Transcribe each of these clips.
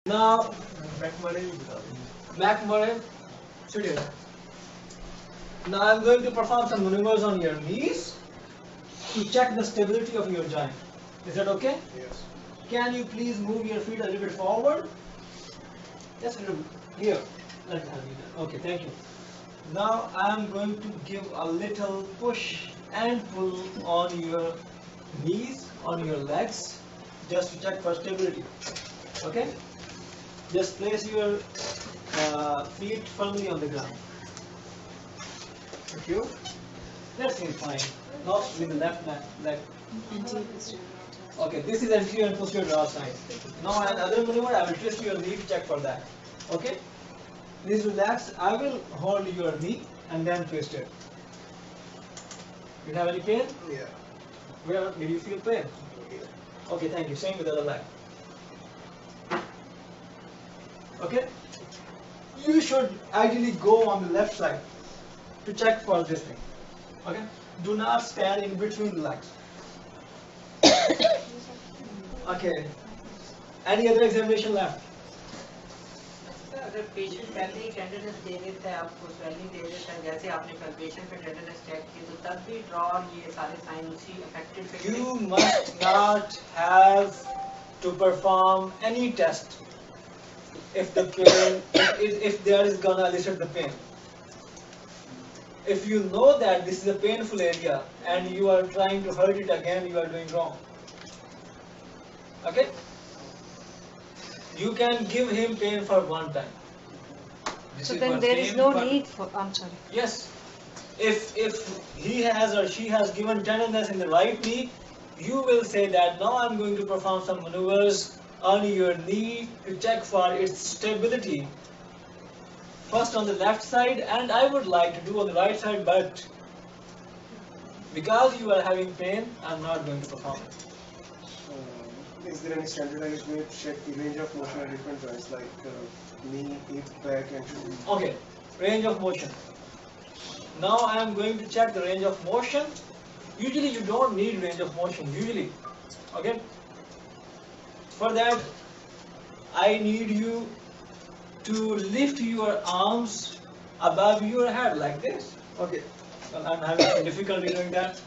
Now, back body, sit here. Now I'm going to perform some maneuvers on your knees to check the stability of your joint. Is that okay? Yes. Can you please move your feet a little bit forward? Just a little here. Let me have it. Okay, thank you. Now I'm going to give a little push and pull on your knees, on your legs, just to check for stability. Okay? Just place your feet firmly on the ground. Thank you. That seems fine. Now with the left leg. Okay, this is anterior and posterior draw side. Now another maneuver, I will twist your knee to check for that. Okay? Please relax. I will hold your knee and then twist it. You have any pain? Yeah. Where did you feel pain? Here. Okay, thank you. Same with the other leg. Okay? You should ideally go on the left side to check for this thing. Okay? Do not stand in between the legs. Okay. Any other examination left? अगर patient पहले ही tenderness दे देता है आपको swelling दे देता है जैसे आपने कल पेशेंट पे टेंडरनेस चेक की तो तब भी ड्रॉ और ये सारे साइन उसी अफेक्टेड पे You must not have to perform any test if the pain, if there is gonna elicit the pain. If you know that this is a painful area and you are trying to hurt it again, you are doing wrong. Okay? You can give him pain for one time. So then there is no need for, I'm sorry. Yes. If he has or she has given tenderness in the right knee, you will say that now I'm going to perform some maneuvers on your knee to check for its stability. First on the left side, and I would like to do on the right side, but because you are having pain, I'm not going to perform it. Is there any standardized way to check the range of motion at different joints like knee, hip, back, and shoulder? Okay, range of motion. Now I am going to check the range of motion. Usually you don't need range of motion, usually. Okay? For that, I need you to lift your arms above your head like this. Okay. Well, I'm having some difficulty doing that.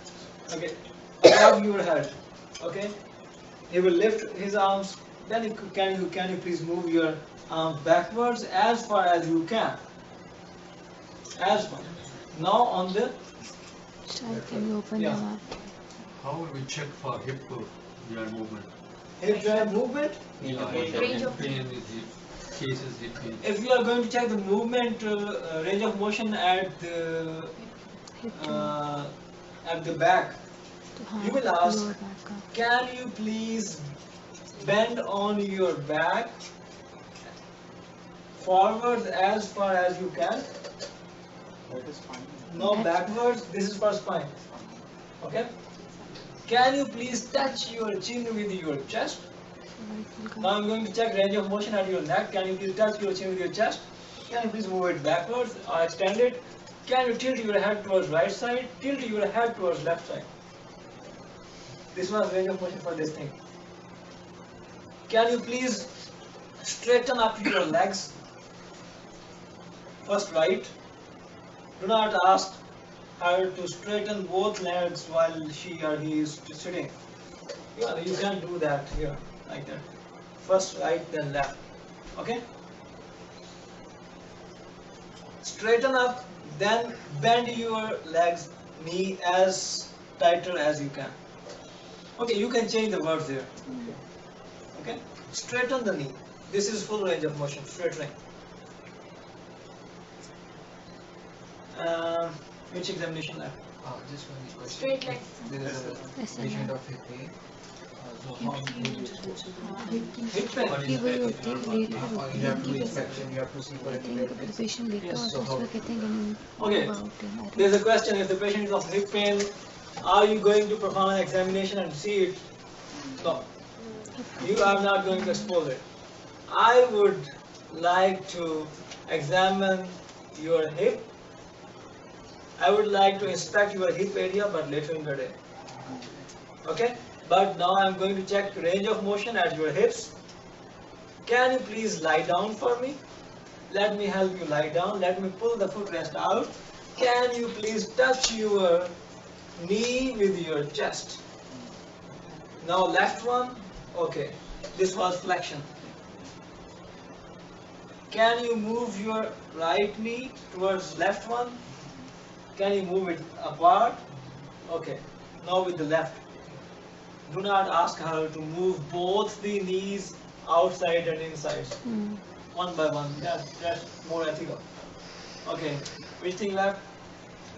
Okay. Above your head. Okay. He will lift his arms. Then can you please move your arms backwards as far as you can. As far. Now on the Shai, can you open Yeah. your mouth? How will we check for hip joint movement? hip joint movement. Range of pain is hip, cases hip pain. If you are going to check the movement range of motion at Hip joint the back, to you will lower ask, back up. can you please bend on your back forwards as far as you can? That is fine. No, backwards. This is for spine. Okay. Can you please touch your chin with your chest? Now I'm going to check range of motion at your neck. Can you please touch your chin with your chest? Can you please move it backwards or extend it? Can you tilt your head towards right side? Tilt your head towards left side. This was range of motion for this thing. Can you please straighten up your legs? First right. Do not ask her to straighten both legs while she or he is sitting. Yeah, you can do that here, like that. First right, then left. Okay? Straighten up, then bend your legs, knee as tighter as you can. Okay, you can change the words here. Okay? Straighten the knee. This is full range of motion, straightening. Which examination left? Just one question. Straight legs. There is a patient of hip pain. So how Hip pain. what ये is वही that? होती है You have to do inspection. You have to see for I any think the redness. patient later Yes, so also how- कहते हैं कि Okay. about it. I There's a question, if the patient is of hip pain, are you going to perform an examination and see it? No. You are not going to expose it. I would like to examine your hip. I would like to inspect your hip area, but later in the day. Okay? But now I'm going to check range of motion at your hips. Can you please lie down for me? Let me help you lie down. Let me pull the footrest out. Can you please touch your knee with your chest? Now left one. Okay. This was flexion. Can you move your right knee towards left one? Can you move it apart? Okay. Now with the left. Do not ask her to move both the knees outside and inside. One by one. That's more ethical. Okay. Which thing left?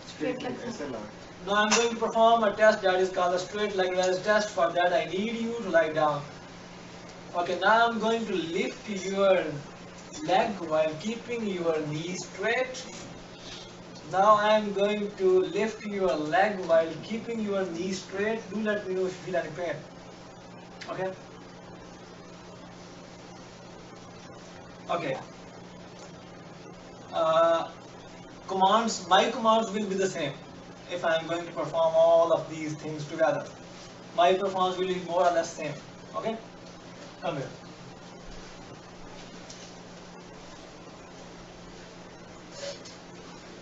Straight leg. SLR. Now I'm going to perform a test that is called a straight leg raise test. For that I need you to lie down. Okay, now I'm going to lift your leg while keeping your knee straight. Now I'm going to lift your leg while keeping your knee straight. Do let me know if you feel any pain. Okay? Okay. My commands will be the same if I am going to perform all of these things together. My performance will be more or less same. Okay? Come here.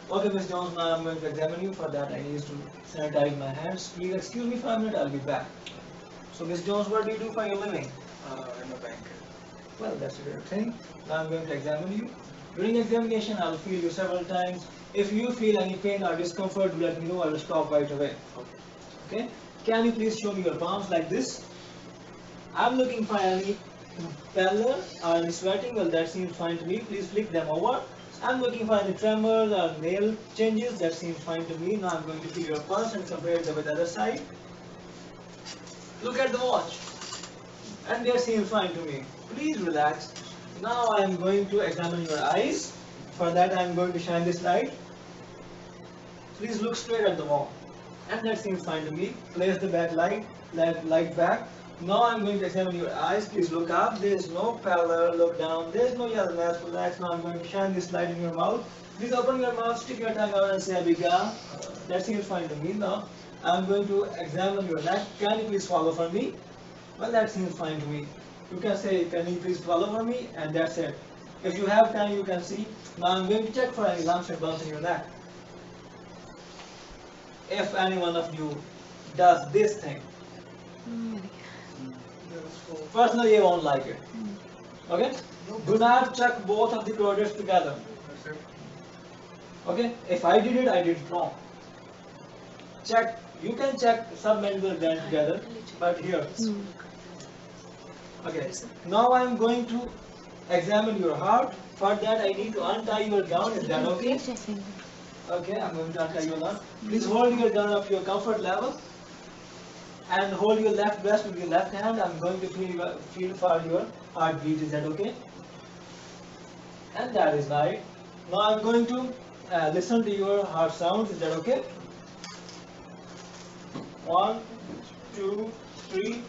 Okay, Ms. Jones, now I'm going to examine you. For that I need to sanitize my hands. Please excuse me for a minute, I'll be back. So Ms. Jones, what do you do for your living? I'm a banker. Well, that's a good thing. Now I'm going to examine you. During examination, I'll feel you several times. If you feel any pain or discomfort, do let me know. I will stop right away. Okay? Can you please show me your palms like this? I'm looking for any pallor or any sweating. Well, that seems fine to me. Please flick them over. I'm looking for any tremors or nail changes. That seems fine to me. Now I'm going to feel your pulse and compare it with the other side. Look at the watch. And that seems fine to me. Please relax. Now I am going to examine your eyes. For that I am going to shine this light. Please look straight at the wall. And that seems fine to me. Place the back light back. Now I am going to examine your eyes. Please look up. There is no pallor. Look down. There is no yellowness. Relax. Now I am going to shine this light in your mouth. Please open your mouth, stick your tongue out and say Abiga. That seems fine to me. Now I am going to examine your neck. Can you please swallow for me? Well, that seems fine to me. You can say, can you please swallow for me? And that's it. If you have time, you can see. Now I'm going to check for any lumps and bumps in your neck. If any one of you does this thing, personally I won't like it. Okay? Do not check both of the products together. Okay? If I did it, I did it wrong. Check. You can check submandibular gland together, but here. Okay. Now I am going to examine your heart. For that I need to untie your gown. Is that okay? Okay, I'm going to untie your gown. Please hold your gown up to your comfort level. And hold your left breast with your left hand. I'm going to feel for your heartbeat. Is that okay? And that is right. Now I'm going to listen to your heart sounds. Is that okay? 1, 2, 3,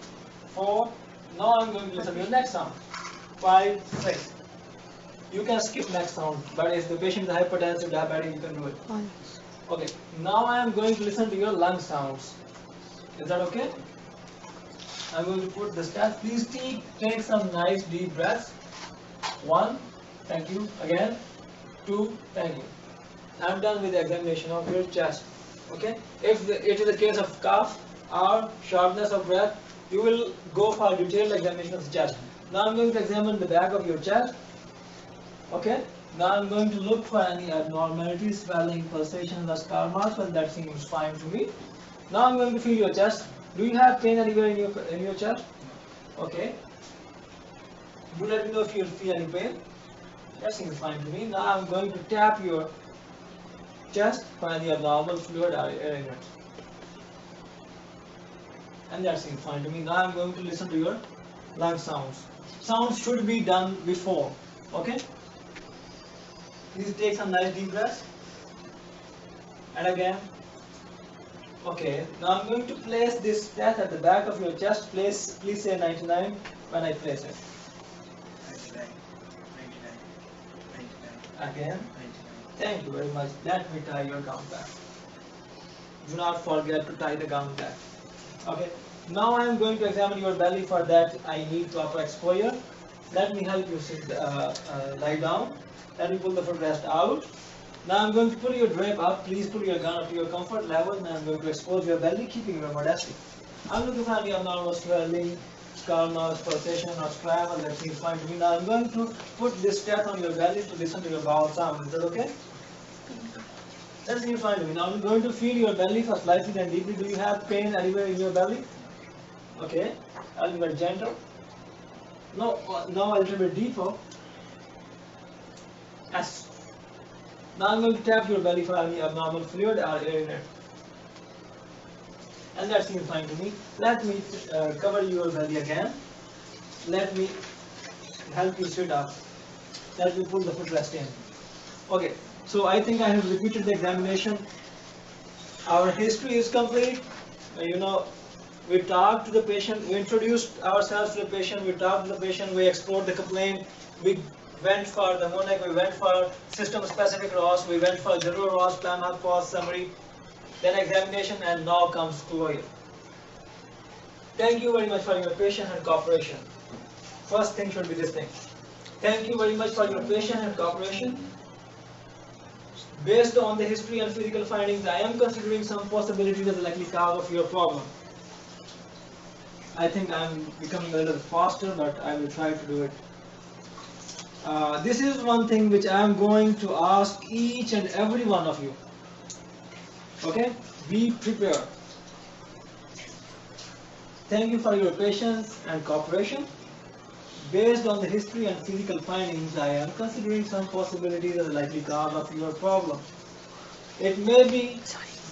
4. Now I'm going to listen to your next sound. 5, 6. You can skip next sound, but if the patient is hypertensive, diabetic, you can do it. Okay. Now I am going to listen to your lung sounds. Is that okay? I'm going to put the stats. Please take some nice deep breaths. 1, thank you. Again. 2, thank you. I'm done with the examination of your chest. Okay? If it is a case of cough or shortness of breath, you will go for a detailed examination of the chest. Now I'm going to examine the back of your chest. Okay? Now I'm going to look for any abnormalities, swelling, pulsations, or scar marks. Well, that seems fine to me. Now I'm going to feel your chest. Do you have pain anywhere in your chest? Okay. Do let me know if you feel any pain. That seems fine to me. Now I'm going to tap your chest for any abnormal fluid or air in it. And that seems fine to me. Now I'm going to listen to your lung sounds. Sounds should be done before. Okay? Please take some nice deep breaths. And again. Okay. Now I'm going to place this test at the back of your chest. Please say 99 when I place it. 99, 99, 99, Again. 99. Thank you very much. Let me tie your gown back. Do not forget to tie the gown back. Okay. Now I am going to examine your belly. For that I need proper exposure. Let me help you sit, lie down. Let me pull the footrest out. Now I'm going to pull your drape up. Please pull your gun up to your comfort level. And I'm going to expose your belly, keeping your modesty. I'm looking for any abnormal swelling, scar nose, pulsation, or travel. That seems fine to me. Now I'm going to put this strap on your belly to listen to your bowel sound. Is that okay? That seems fine to me. Now I'm going to feel your belly for slightly and deeply. Do you have pain anywhere in your belly? Okay. I'll be very gentle. No, now a little bit deeper. S. Now I'm going to tap your belly for any abnormal fluid or air in it. And that seems fine to me. Let me cover your belly again. Let me help you sit up. Let me pull the footrest in. Okay, so I think I have repeated the examination. Our history is complete. We talked to the patient, we introduced ourselves to the patient, we talked to the patient, we explored the complaint, we went for the MONEC, we went for system-specific ROS, we went for general ROS, plan, health, pause, summary, then examination, and now comes closure. Thank you very much for your patience and cooperation. First thing should be this thing. Thank you very much for your patience and cooperation. Based on the history and physical findings, I am considering some possibilities as a likely cause of your problem. I think I'm becoming a little faster, but I will try to do it. This is one thing which I am going to ask each and every one of you. Okay? Be prepared. Thank you for your patience and cooperation. Based on the history and physical findings, I am considering some possibilities as a likely cause of your problem. It may be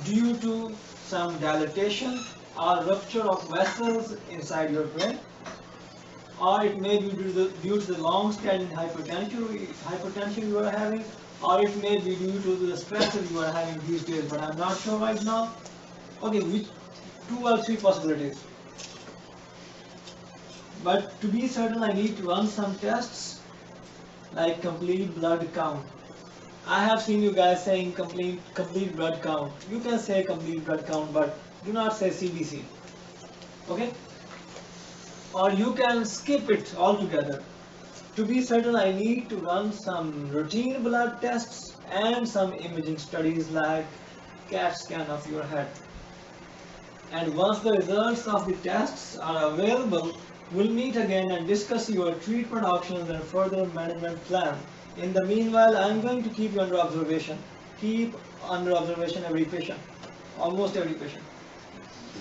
due to some dilatation or rupture of vessels inside your brain, or it may be due to the long-standing hypertension you are having, or it may be due to the stresses you are having these days, but I'm not sure right now. Okay, which 2 or 3 possibilities. But to be certain, I need to run some tests, like complete blood count. I have seen you guys saying complete blood count. You can say complete blood count, but do not say CBC. Okay? Or you can skip it altogether. To be certain, I need to run some routine blood tests and some imaging studies like CAT scan of your head. And once the results of the tests are available, we'll meet again and discuss your treatment options and further management plan. In the meanwhile, I'm going to keep you under observation. Keep under observation every patient, almost every patient.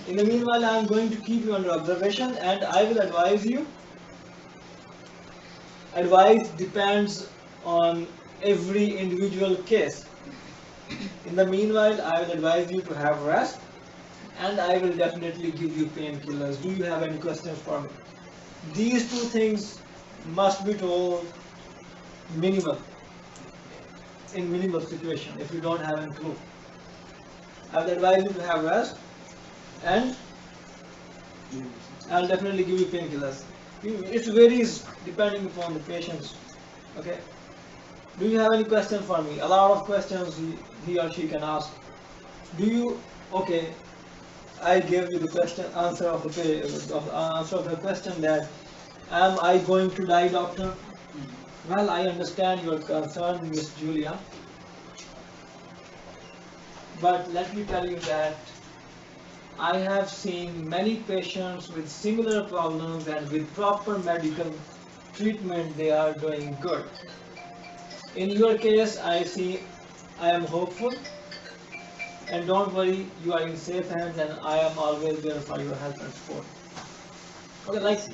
In the meanwhile, I am going to keep you under observation and I will advise you. Advice depends on every individual case. In the meanwhile, I will advise you to have rest and I will definitely give you painkillers. Do you have any questions for me? These 2 things must be told minimal, in minimal situation if you don't have any clue. I will advise you to have rest and I'll definitely give you painkillers. It varies depending upon the patients. Okay. Do you have any questions for me? A lot of questions he or she can ask. Do you? Okay. I gave you the answer of the question that am I going to die, doctor? Well, I understand your concern, Miss Julia. But let me tell you that I have seen many patients with similar problems and with proper medical treatment they are doing good. In your case, I am hopeful and don't worry, you are in safe hands and I am always there for your help and support. Okay,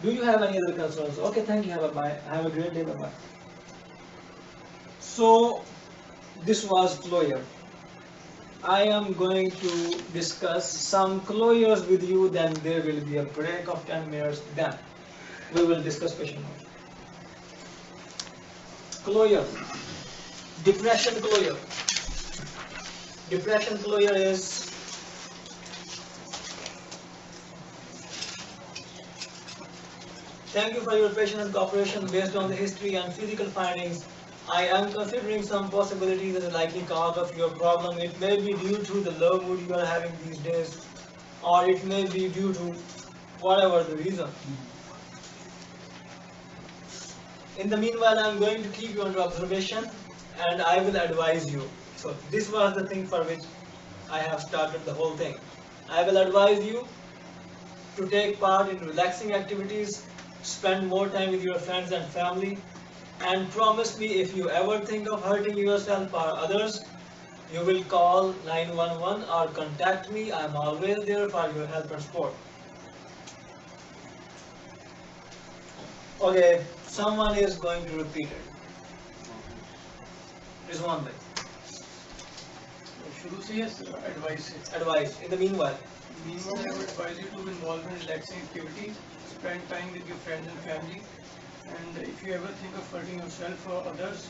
do you have any other concerns? Okay, thank you, have a great day, bye-bye. So, this was closure. I am going to discuss some closures with you, then there will be a break of 10 minutes, then we will discuss patient note. Closure. Depression closure. Depression closure is thank you for your patience and cooperation. Based on the history and physical findings, I am considering some possibilities as a likely cause of your problem. It may be due to the low mood you are having these days, or it may be due to whatever the reason. In the meanwhile, I'm going to keep you under observation and I will advise you. So this was the thing for which I have started the whole thing. I will advise you to take part in relaxing activities, spend more time with your friends and family, and promise me if you ever think of hurting yourself or others, you will call 911 or contact me. I am always there for your help and support. Okay, someone is going to repeat it. Rizwan bhai, शुरू से advice है. advice. In the meanwhile, Meanwhile, I would advise you to involve in relaxing activities, spend time with your friends and family, and if you ever think of hurting yourself or others,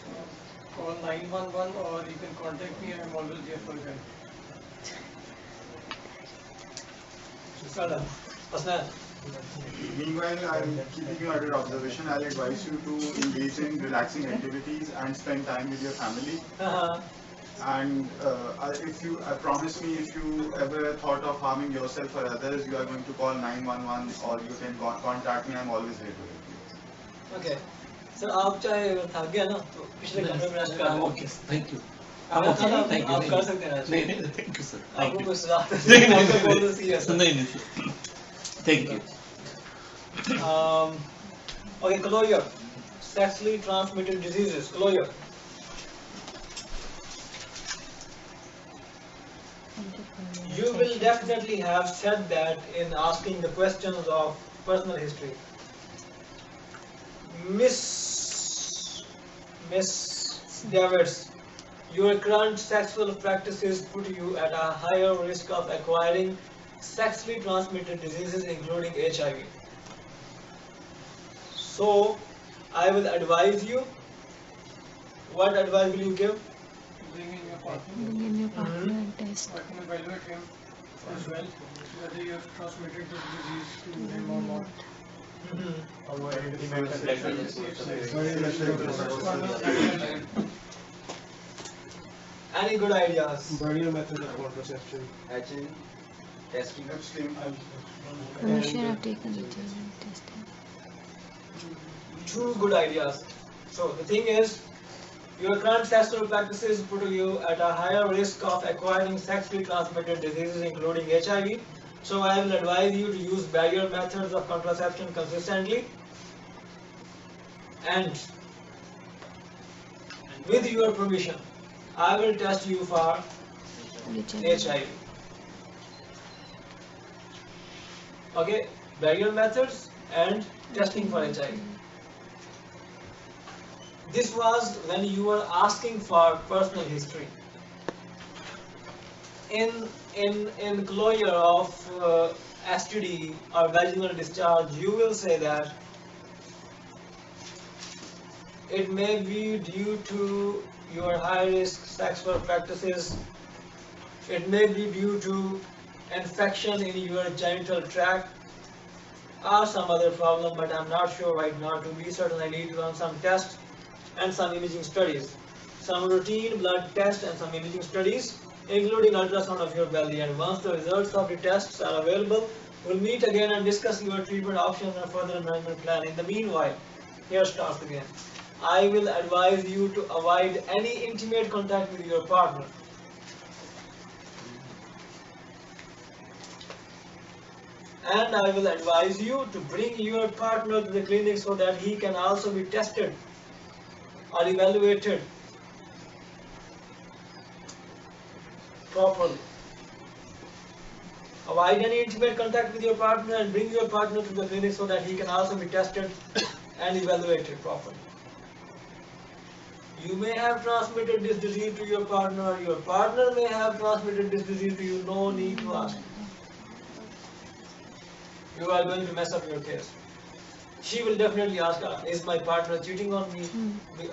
call 911 or you can contact me. I am always there for you. well done. Hasnan. Meanwhile, I'm keeping you under observation. I'll advise you to engage in relaxing activities and spend time with your family. And I promise me, if you ever thought of harming yourself or others, you are going to call 911 or you can contact me. I'm always here to help you. Okay. Sir आप चाहे अगर थक गया ना तो पिछले कमरे में रेस्ट कर लो. Okay, thank you. आप Thank you. कर सकते हैं. नहीं नहीं thank you sir. Thank आपको you. कोई सलाह नहीं बोल दो सीरियस. नहीं sir. Thank you. Okay, Cloyer, sexually transmitted diseases. Cloyer. You will definitely have said that in asking the questions of personal history. Miss Davids, your current sexual practices put you at a higher risk of acquiring sexually transmitted diseases including HIV. So, I will advise you. What advice will you give? Bring in your partner. Bring in your partner and test. I can evaluate him as well, whether you have transmitted the disease to him or not. Any good ideas? Burial method of contraception. Hatching, testing. Permission have taken it and testing. Two good ideas. So the thing is, your current sexual practices put you at a higher risk of acquiring sexually transmitted diseases including HIV. So I will advise you to use barrier methods of contraception consistently. And with your permission, I will test you for HIV. Okay, barrier methods and testing for HIV. This was when you were asking for personal history. In closure of STD or vaginal discharge, you will say that it may be due to your high-risk sexual practices. It may be due to infection in your genital tract or some other problem, but I'm not sure right now. To be certain, I need to run some tests and some imaging studies. Some routine blood tests and some imaging studies, including ultrasound of your belly. And once the results of the tests are available, we'll meet again and discuss your treatment options and further management plan. In the meanwhile, here starts again. I will advise you to avoid any intimate contact with your partner. And I will advise you to bring your partner to the clinic so that he can also be tested or evaluated properly. Avoid any intimate contact with your partner and bring your partner to the clinic so that he can also be tested and evaluated properly. You may have transmitted this disease to your partner may have transmitted this disease to you, no need to ask. You are going to mess up your case. She will definitely ask, is my partner cheating on me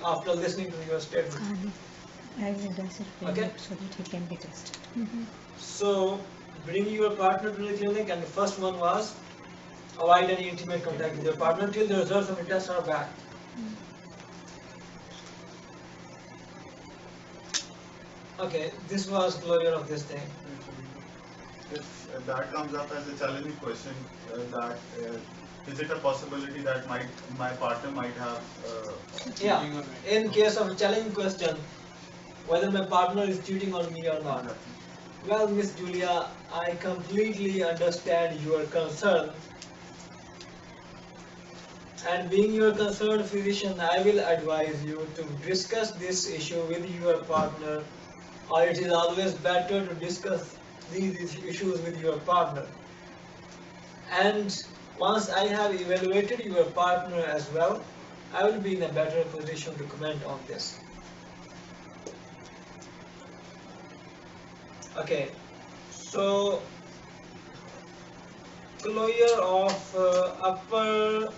after listening to your statement? I will address it Okay. so that he can be tested. So, bring your partner to the clinic, and the first one was avoid any intimate contact with your partner till the results of the test are back. Okay, this was closure of this thing. If that comes up as a challenging question, that is it a possibility that my partner might have Yeah, in case of a challenging question, whether my partner is cheating on me or not. Well, Miss Julia, I completely understand your concern. And being your concerned physician, I will advise you to discuss this issue with your partner, or it is always better to discuss these issues with your partner. And once I have evaluated your partner as well, I will be in a better position to comment on this. Okay, so closure of upper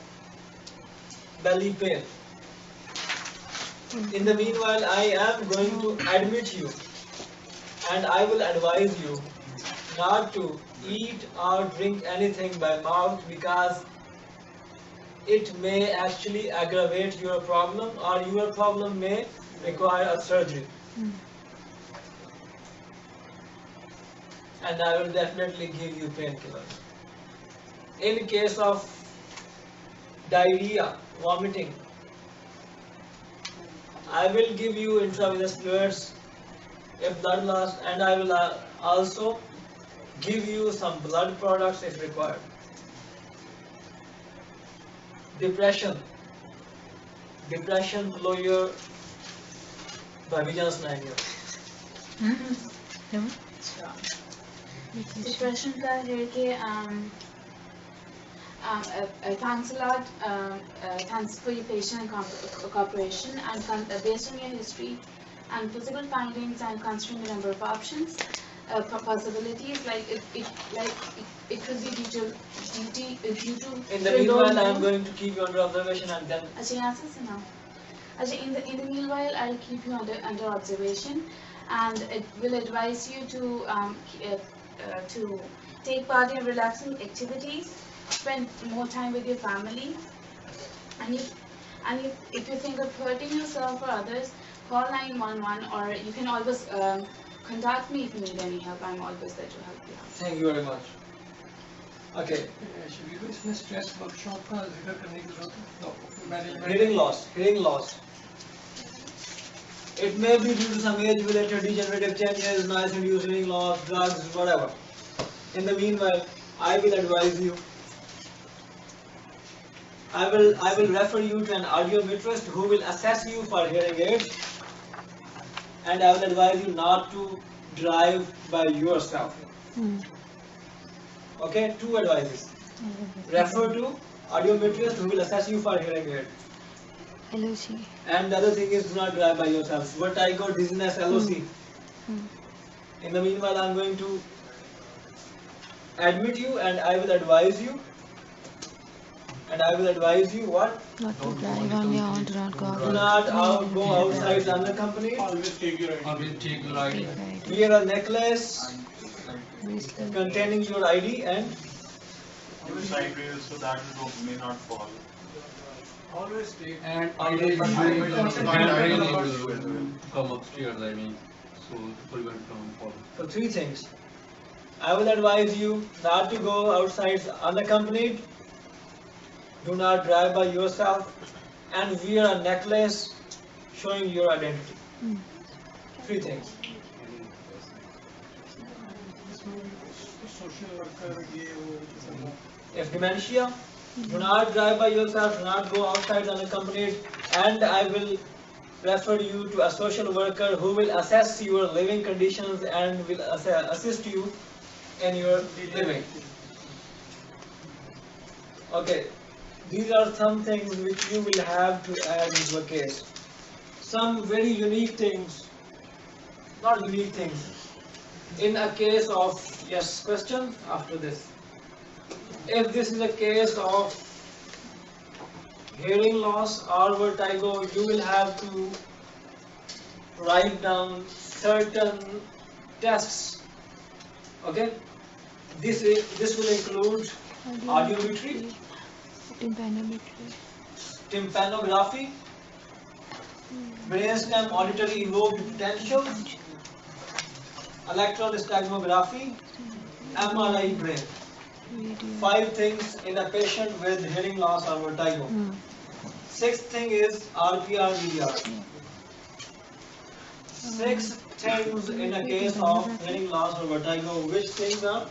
belly pain. In the meanwhile, I am going to admit you and I will advise you not to eat or drink anything by mouth because it may actually aggravate your problem or your problem may require a surgery. And I will definitely give you painkillers. In case of diarrhea, vomiting, I will give you intravenous fluids if blood loss, and I will also give you some blood products if required. Depression closure by Vigilance 9 years. Depression का है कि thanks a lot. Thanks for your patient cooperation and based on your history and physical findings and considering the number of options, possibilities it could be due to. In the meanwhile, I am going to keep you under observation and then. In the meanwhile, I'll keep you under observation, and it will advise you to take part in relaxing activities, spend more time with your family, and if you think of hurting yourself or others, call 911, or you can always contact me if you need any help. I'm always there to help you out. Thank you very much. Okay. इसमें stress workshop का जिक्र करने की जरूरत है? Hearing loss. It may be due to some age-related degenerative changes, noise-induced hearing loss, drugs, whatever. In the meanwhile, I will advise you. I will refer you to an audiometrist who will assess you for hearing aids, and I will advise you not to drive by yourself. Okay, 2 advices. Refer to audiometrist who will assess you for hearing aid. LOC. And the other thing is, do not drive by yourself. Vertigo, dizziness, LOC. In the meanwhile, I am going to admit you and I will advise you. And I will advise you what? Not to drive on your own, do not go out. Do not go outside unaccompanied. Always take your ID. Always take the right. Wear a necklace containing your ID and use side rails so that the rope may not fall. Always take. And always handrail will come upstairs, I mean, so to prevent from falling. So 3 things. I will advise you not to go outside unaccompanied. Do not drive by yourself, and wear a necklace showing your identity. 3 things. Social worker, If dementia, do not drive by yourself, do not go outside unaccompanied, and I will refer you to a social worker who will assess your living conditions and will assist you in your living. Okay. These are some things which you will have to add into a case. Some very unique things, not unique things. In a case of, yes, question after this. If this is a case of hearing loss or vertigo, you will have to write down certain tests. Okay? This will include audiometry, tympanography, brainstem auditory evoked potential, electrostagmography, MRI brain. 5 things in a patient with hearing loss or vertigo. 6th thing is RPR VDR. 6 things in a case of hearing loss or vertigo. Which things are?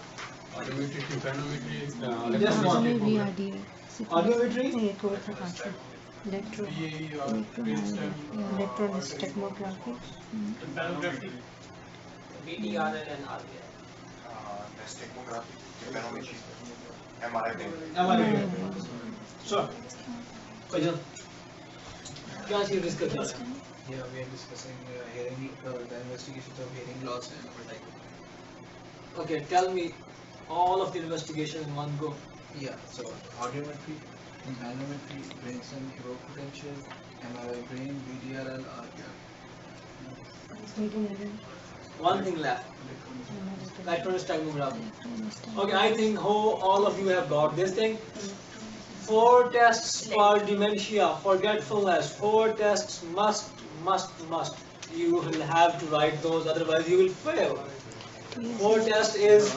Audiometry, tympanometry, Just one. electrometry, Audiometry? ये थोड़ा सा fast है electro इलेक्ट्रोस्टेगमोग्राफी VDRL and RBL. Stigmography, tympanometry, MRI. Sure. Question. क्या चीज discuss कर रहे हैं? Here we are discussing hearing, the investigations of hearing loss and vertigo. Okay, tell me all of the investigation in one go. Yeah, so audiometry, tympanometry, brainstem, evoke potential, MRI brain, VDRL, RPR. One thing left. Electroencephalography. Okay, I think all of you have got this thing. 4 tests for dementia, forgetfulness. 4 tests must. You will have to write those, otherwise you will fail. 4 tests is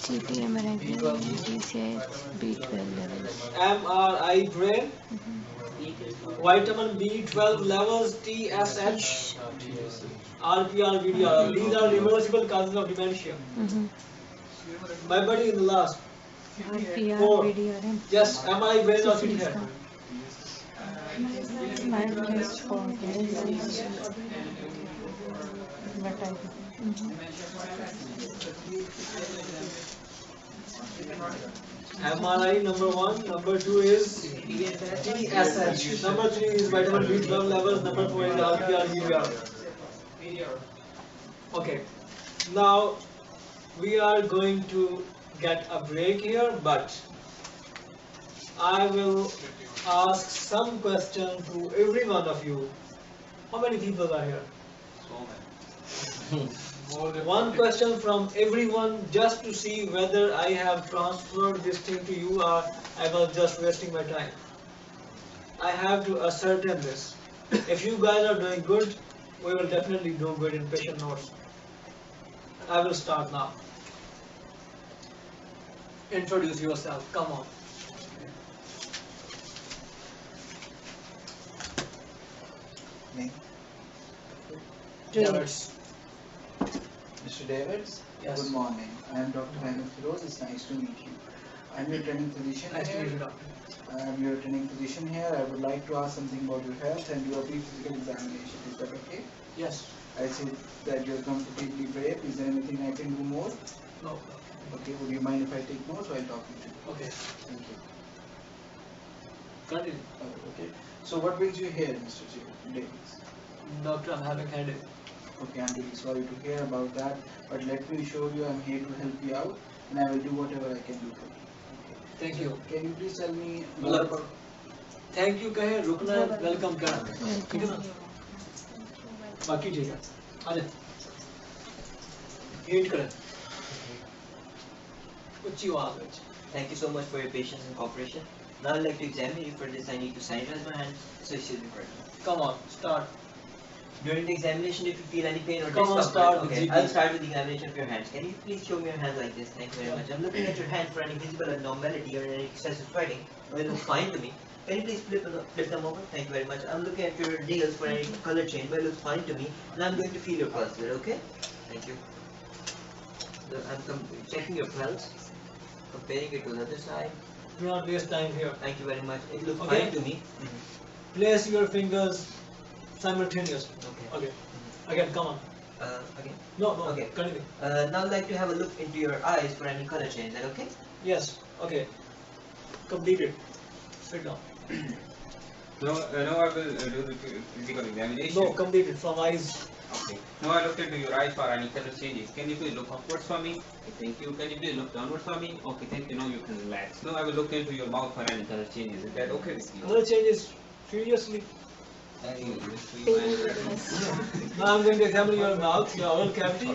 CT, MRI, BCI, B12 levels. MRI brain, vitamin B12 levels, TSH, RPR, VDR. These are reversible causes of dementia. My buddy in the last. RPR, 4. VDRM. Yes, MRI brain or CT head. 5 tests for hearing loss. Vertigo. MRI number 1, number 2 is TSH, number 3 is vitamin B12 levels, number 4 is RPR, VDR. Okay, now we are going to get a break here, but I will ask some questions to every one of you. How many people are here? One question from everyone, just to see whether I have transferred this thing to you or I was just wasting my time. I have to ascertain this. If you guys are doing good, we will definitely do good in patient notes. I will start now. Introduce yourself. Come on. Name? Davids. Mr. Davids? Yes. Good morning. I am Dr. Ahmed Firoz. It's nice to meet you. I am your training physician Nice to here. meet you, doctor. I am your training physician here. I would like to ask something about your health and do a brief physical examination. Is that okay? Yes. I see that you are comfortably brave. Is there anything I can do more? No. Okay, would you mind if I take notes while talking to you? Okay. Thank you. Continue. Okay. So what brings you here, Mr. Davids? Doctor, I'm having headache. Okay, I'm really sorry to hear about that, but let me assure you I'm here to help you out and I will do whatever I can do for you. Thank you. Can you please tell me more Look. about... Thank you कहे रुकना है welcome करना ठीक है ना बाकी ठीक है आजा हीट करें ऊंची आवाज में Thank you so much for your patience and cooperation. Now I'd like to examine you. For this, I need to sanitize my hands, so it should be correct. come on start During the examination, if you feel any pain or Come on, discomfort, start with okay, GP. I'll start with the examination of your hands. Can you please show me your hands like this? Thank you very much. I'm looking at your hands for any visible abnormality or any excessive sweating. Well, it looks fine to me. Can you please flip them over? Thank you very much. I'm looking at your nails for any color change, but it looks fine to me. And I'm going to feel your pulse there, okay? Thank you. I'm checking your pulse, comparing it to the other side. do not waste time here Thank you very much. It looks Okay. fine to me. place your fingers simultaneously Okay. okay again come on Again. no Okay. continue Now I'd like to have a look into your eyes for any color change. Is that okay? yes okay complete it sit down Now I will do the physical examination. no complete it from eyes Okay. Now I looked into your eyes for any color changes. Can you please look upwards for me? Okay, thank you. Can you please look downwards for me? Okay, thank you. Now you can relax. Now I will look into your mouth for any color changes. Is that okay with you? color changes furiously now I'm going to examine your mouth your oral cavity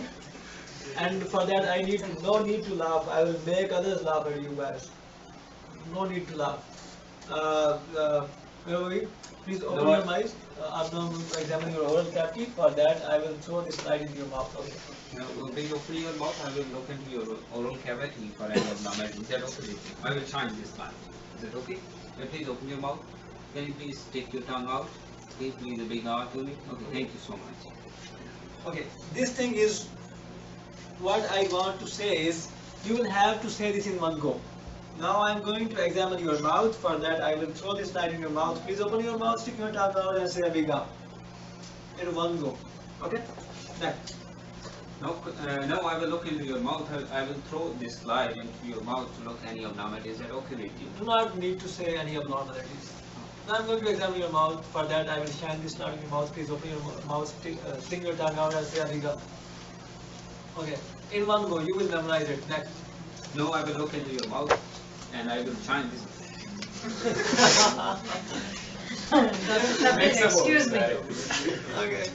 and for that I need to no need to laugh I will make others laugh at you guys no need to laugh Please open your eyes. I'm now going to examine your oral cavity. For that, I will throw this slide into your mouth. Okay. Now, please open your mouth. I will look into your oral cavity for any abnormality. Is that okay with you? I will change this slide. Is that okay? Please open your mouth. Can you please stick your tongue out? Okay, please a big nod to me. Okay, thank you so much. Okay, this thing is what I want to say is you will have to say this in one go. Now I am going to examine your mouth. For that, I will throw this slide in your mouth. Please open your mouth, stick your tongue out, and say a big up in one go. Okay? Next. Now I will look into your mouth. I will throw this slide into your mouth to look any abnormality. Is that okay with you? Do not need to say any abnormalities. Now I'm going to examine your mouth. For that, I will shine this slide in your mouth. Please open your mouth, stick your tongue out, and say a big up. Okay, in one go, you will memorize it. Next. No, I will look into your mouth and I will shine this. Excuse me. Okay.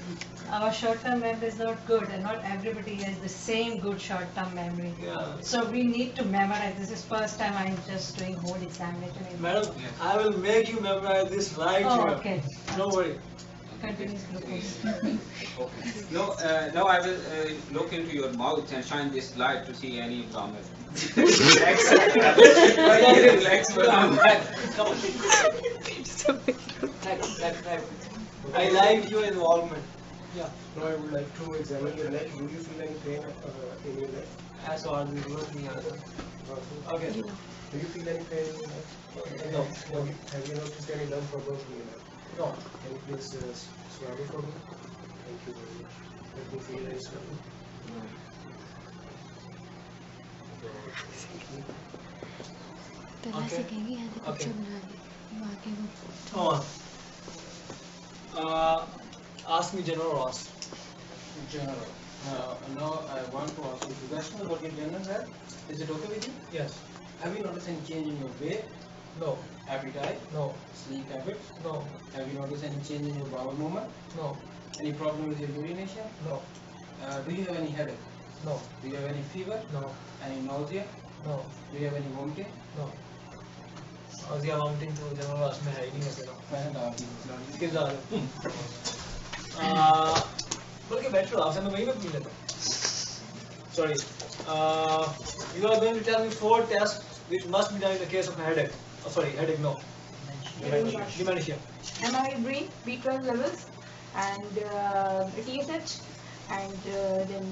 Our short-term memory is not good, and not everybody has the same good short-term memory. Yeah. So we need to memorize. This is first time I'm just doing whole examination. Madam, I will make you memorize this right here. Okay. Don't worry. Continuous glucose. Okay. Now I will look into your mouth and shine this light to see any abnormality. Relax. Relax. Come on. I like your involvement. Yeah. Now I would like to examine your neck. Do you feel any pain in your neck? As always, working on it. Okay. Do you feel any pain in your neck? No. Have you noticed any lump or bump in your neck? No. Can you please swab it for me? Thank you very much. Let me feel any swelling. Okay. Come on. Ask me general or ask? General. Now I want to ask you, do you guys know what your general have? Is it okay with you? Yes. Have you noticed any change in your weight? No. Appetite? No. Sleep habits? No. Have you noticed any change in your bowel movement? No. Any problem with your urination? No. Do you have any headache? No. Do you have any fever? No. Any nausea? No. Do you have any vomiting? No. Nazia mounting तो general wash में है ही नहीं वैसे तो किस ज़्यादा बल्कि better आपसे मैं वही में पूछ लेता sorry you are going to tell me 4 tests which must be done in the case of a headache headache no dementia MRI brain B12 levels and TSH and then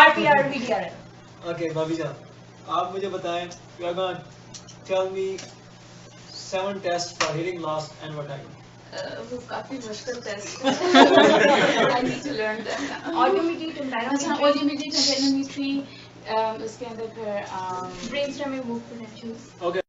RPR Okay, Bhabija, आप मुझे बताएं, you are going to tell me 7 tests for hearing loss and what time? वो काफी मुश्किल test है I need to learn them Audiometry, audiometry, trigonometry, उसके अंदर फिर brainstorming, move potentials. Okay.